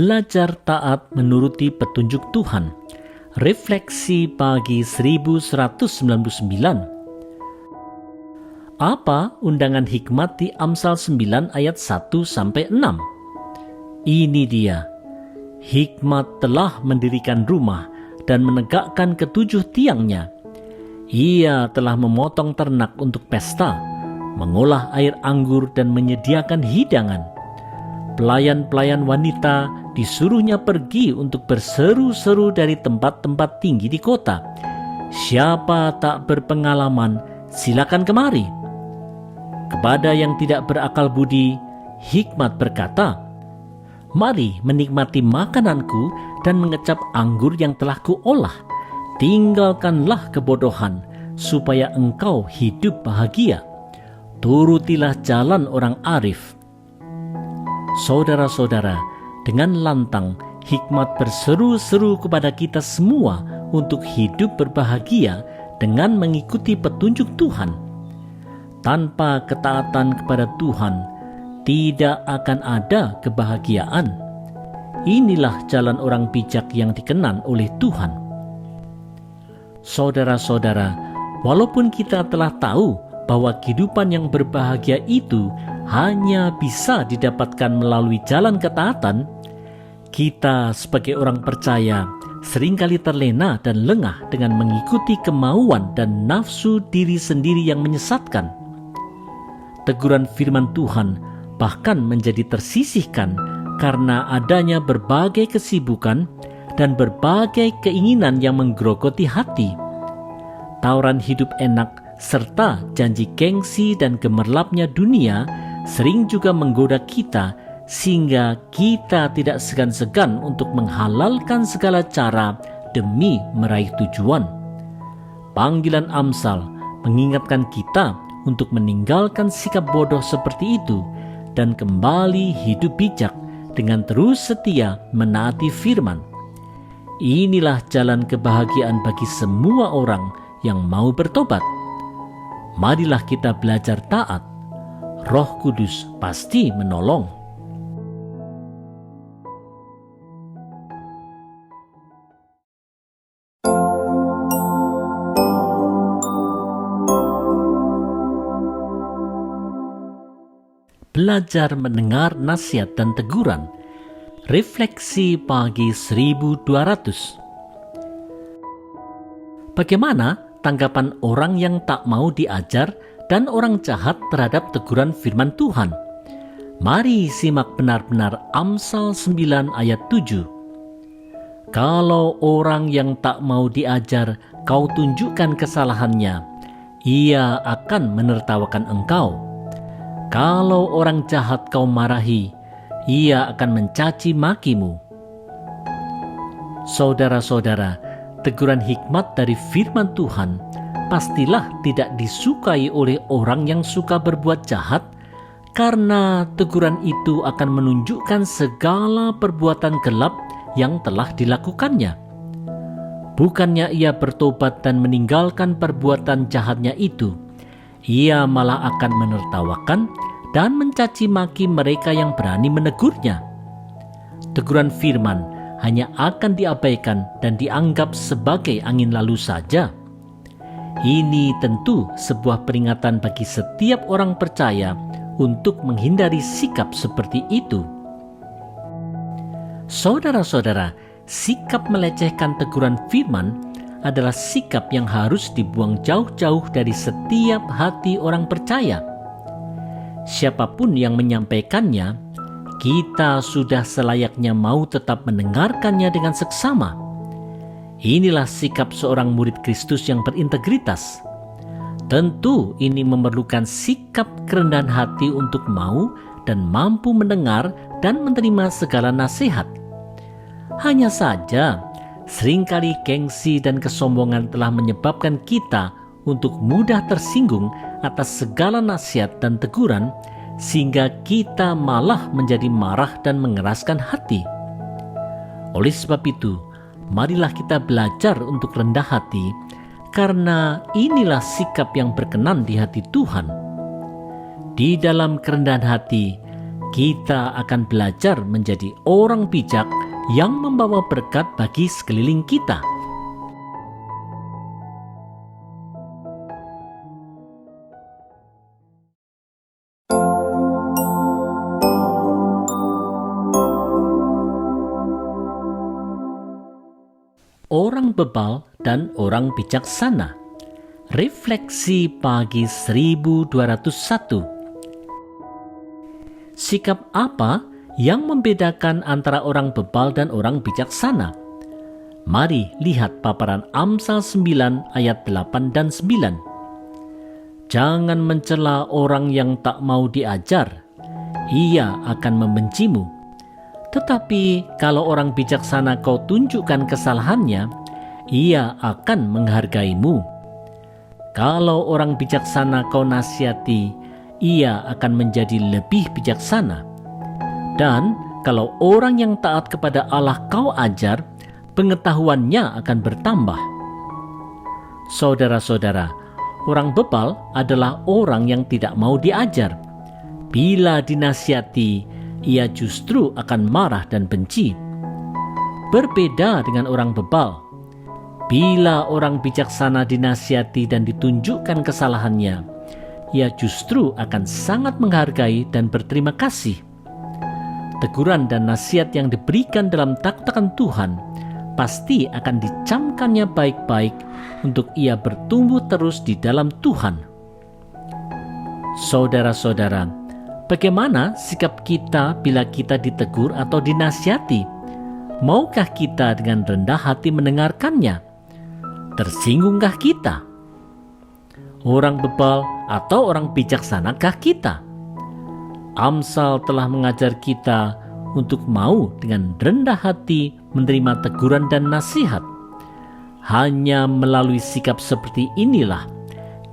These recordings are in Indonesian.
Belajar taat menuruti petunjuk Tuhan. Refleksi pagi 1199. Apa undangan hikmat di Amsal 9 ayat 1-6? Ini dia. Hikmat telah mendirikan rumah dan menegakkan ketujuh tiangnya. Ia telah memotong ternak untuk pesta, mengolah air anggur dan menyediakan hidangan. Pelayan-pelayan wanita disuruhnya pergi untuk berseru-seru dari tempat-tempat tinggi di kota. Siapa tak berpengalaman, silakan kemari. Kepada yang tidak berakal budi, hikmat berkata, "Mari menikmati makananku dan mengecap anggur yang telah kuolah. Tinggalkanlah kebodohan, supaya engkau hidup bahagia. Turutilah jalan orang arif." Saudara-saudara, dengan lantang hikmat berseru-seru kepada kita semua untuk hidup berbahagia dengan mengikuti petunjuk Tuhan. Tanpa ketaatan kepada Tuhan, tidak akan ada kebahagiaan. Inilah jalan orang bijak yang dikenan oleh Tuhan. Saudara-saudara, walaupun kita telah tahu bahwa kehidupan yang berbahagia itu hanya bisa didapatkan melalui jalan ketaatan, kita sebagai orang percaya seringkali terlena dan lengah dengan mengikuti kemauan dan nafsu diri sendiri yang menyesatkan. Teguran firman Tuhan bahkan menjadi tersisihkan karena adanya berbagai kesibukan dan berbagai keinginan yang menggerogoti hati. Tawaran hidup enak serta janji gengsi dan gemerlapnya dunia sering juga menggoda kita, sehingga kita tidak segan-segan untuk menghalalkan segala cara demi meraih tujuan. Panggilan Amsal mengingatkan kita untuk meninggalkan sikap bodoh seperti itu dan kembali hidup bijak dengan terus setia menaati firman. Inilah jalan kebahagiaan bagi semua orang yang mau bertobat. Marilah kita belajar taat. Roh Kudus pasti menolong. Belajar mendengar nasihat dan teguran. Refleksi pagi 1200. Bagaimana tanggapan orang yang tak mau diajar dan orang jahat terhadap teguran firman Tuhan? Mari simak benar-benar Amsal 9 ayat 7. Kalau orang yang tak mau diajar kau tunjukkan kesalahannya, ia akan menertawakan engkau. Kalau orang jahat kau marahi, ia akan mencaci makimu. Saudara-saudara, teguran hikmat dari firman Tuhan pastilah tidak disukai oleh orang yang suka berbuat jahat, karena teguran itu akan menunjukkan segala perbuatan gelap yang telah dilakukannya. Bukannya ia bertobat dan meninggalkan perbuatan jahatnya itu, ia malah akan menertawakan dan mencaci maki mereka yang berani menegurnya. Teguran firman hanya akan diabaikan dan dianggap sebagai angin lalu saja. Ini tentu sebuah peringatan bagi setiap orang percaya untuk menghindari sikap seperti itu. Saudara-saudara, sikap melecehkan teguran firman adalah sikap yang harus dibuang jauh-jauh dari setiap hati orang percaya. Siapapun yang menyampaikannya, kita sudah selayaknya mau tetap mendengarkannya dengan seksama. Inilah sikap seorang murid Kristus yang berintegritas. Tentu ini memerlukan sikap kerendahan hati untuk mau dan mampu mendengar dan menerima segala nasihat. Hanya saja, seringkali gengsi dan kesombongan telah menyebabkan kita untuk mudah tersinggung atas segala nasihat dan teguran, sehingga kita malah menjadi marah dan mengeraskan hati. Oleh sebab itu, marilah kita belajar untuk rendah hati, karena inilah sikap yang berkenan di hati Tuhan. Di dalam kerendahan hati, kita akan belajar menjadi orang bijak yang membawa berkat bagi sekeliling kita. Orang bebal dan orang bijaksana. Refleksi pagi 1201. Sikap apa yang membedakan antara orang bebal dan orang bijaksana? Mari lihat paparan Amsal 9 ayat 8 dan 9. Jangan mencela orang yang tak mau diajar, ia akan membencimu. Tetapi kalau orang bijaksana kau tunjukkan kesalahannya, ia akan menghargaimu. Kalau orang bijaksana kau nasihati, ia akan menjadi lebih bijaksana. Dan kalau orang yang taat kepada Allah kau ajar, pengetahuannya akan bertambah. Saudara-saudara, orang bebal adalah orang yang tidak mau diajar. Bila dinasihati, ia justru akan marah dan benci. Berbeda dengan orang bebal. Bila orang bijaksana dinasihati dan ditunjukkan kesalahannya, ia justru akan sangat menghargai dan berterima kasih. Teguran dan nasihat yang diberikan dalam takut akan Tuhan pasti akan dicamkannya baik-baik untuk ia bertumbuh terus di dalam Tuhan. Saudara-saudara, bagaimana sikap kita bila kita ditegur atau dinasihati? Maukah kita dengan rendah hati mendengarkannya? Tersinggungkah kita? Orang bebal atau orang bijaksanakah kita? Amsal telah mengajar kita untuk mau dengan rendah hati menerima teguran dan nasihat. Hanya melalui sikap seperti inilah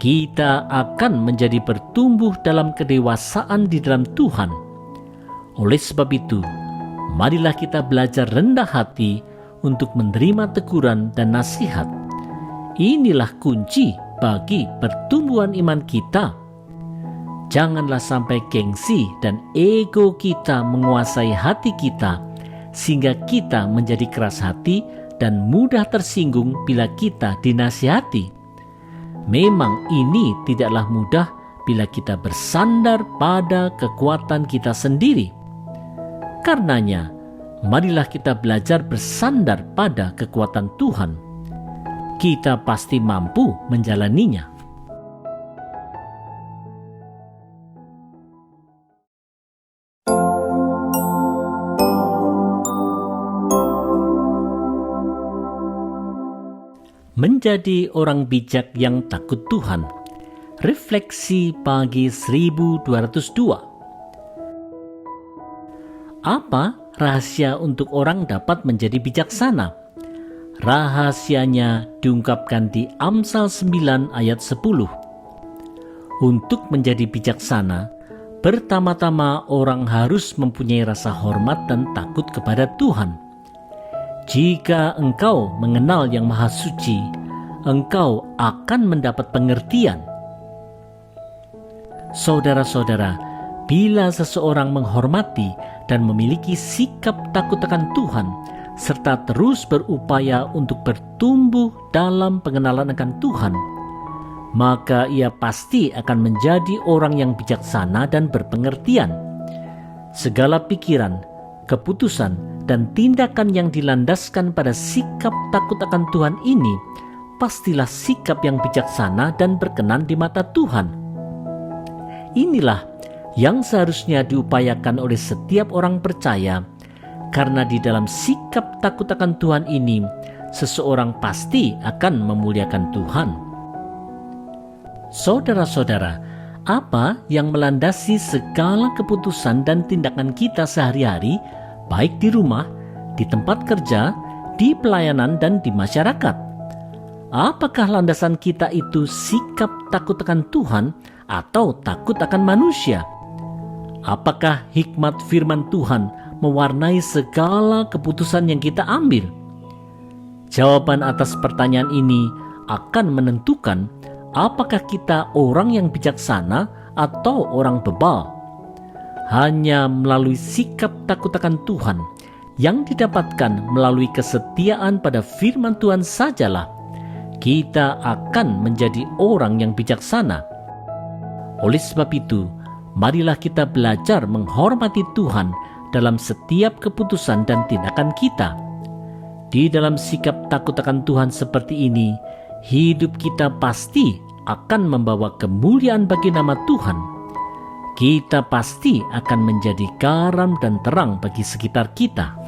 kita akan menjadi bertumbuh dalam kedewasaan di dalam Tuhan. Oleh sebab itu, marilah kita belajar rendah hati untuk menerima teguran dan nasihat. Inilah kunci bagi pertumbuhan iman kita. Janganlah sampai gengsi dan ego kita menguasai hati kita, sehingga kita menjadi keras hati dan mudah tersinggung bila kita dinasihati. Memang ini tidaklah mudah bila kita bersandar pada kekuatan kita sendiri. Karenanya, marilah kita belajar bersandar pada kekuatan Tuhan. Kita pasti mampu menjalaninya. Menjadi orang bijak yang takut Tuhan. Refleksi pagi 1202. Apa rahasia untuk orang dapat menjadi bijaksana? Rahasianya diungkapkan di Amsal 9 ayat 10. Untuk menjadi bijaksana, pertama-tama orang harus mempunyai rasa hormat dan takut kepada Tuhan. Jika engkau mengenal Yang Maha Suci, engkau akan mendapat pengertian. Saudara-saudara, bila seseorang menghormati dan memiliki sikap takut akan Tuhan, serta terus berupaya untuk bertumbuh dalam pengenalan akan Tuhan, maka ia pasti akan menjadi orang yang bijaksana dan berpengertian. Segala pikiran, keputusan, dan tindakan yang dilandaskan pada sikap takut akan Tuhan ini pastilah sikap yang bijaksana dan berkenan di mata Tuhan. Inilah yang seharusnya diupayakan oleh setiap orang percaya, karena di dalam sikap takut akan Tuhan ini, seseorang pasti akan memuliakan Tuhan. Saudara-saudara, apa yang melandasi segala keputusan dan tindakan kita sehari-hari, baik di rumah, di tempat kerja, di pelayanan, dan di masyarakat? Apakah landasan kita itu sikap takut akan Tuhan atau takut akan manusia? Apakah hikmat firman Tuhan mewarnai segala keputusan yang kita ambil? Jawaban atas pertanyaan ini akan menentukan apakah kita orang yang bijaksana atau orang bebal. Hanya melalui sikap takut akan Tuhan yang didapatkan melalui kesetiaan pada firman Tuhan sajalah kita akan menjadi orang yang bijaksana. Oleh sebab itu, marilah kita belajar menghormati Tuhan dalam setiap keputusan dan tindakan kita. Di dalam sikap takut akan Tuhan seperti ini, hidup kita pasti akan membawa kemuliaan bagi nama Tuhan. Kita pasti akan menjadi garam dan terang bagi sekitar kita.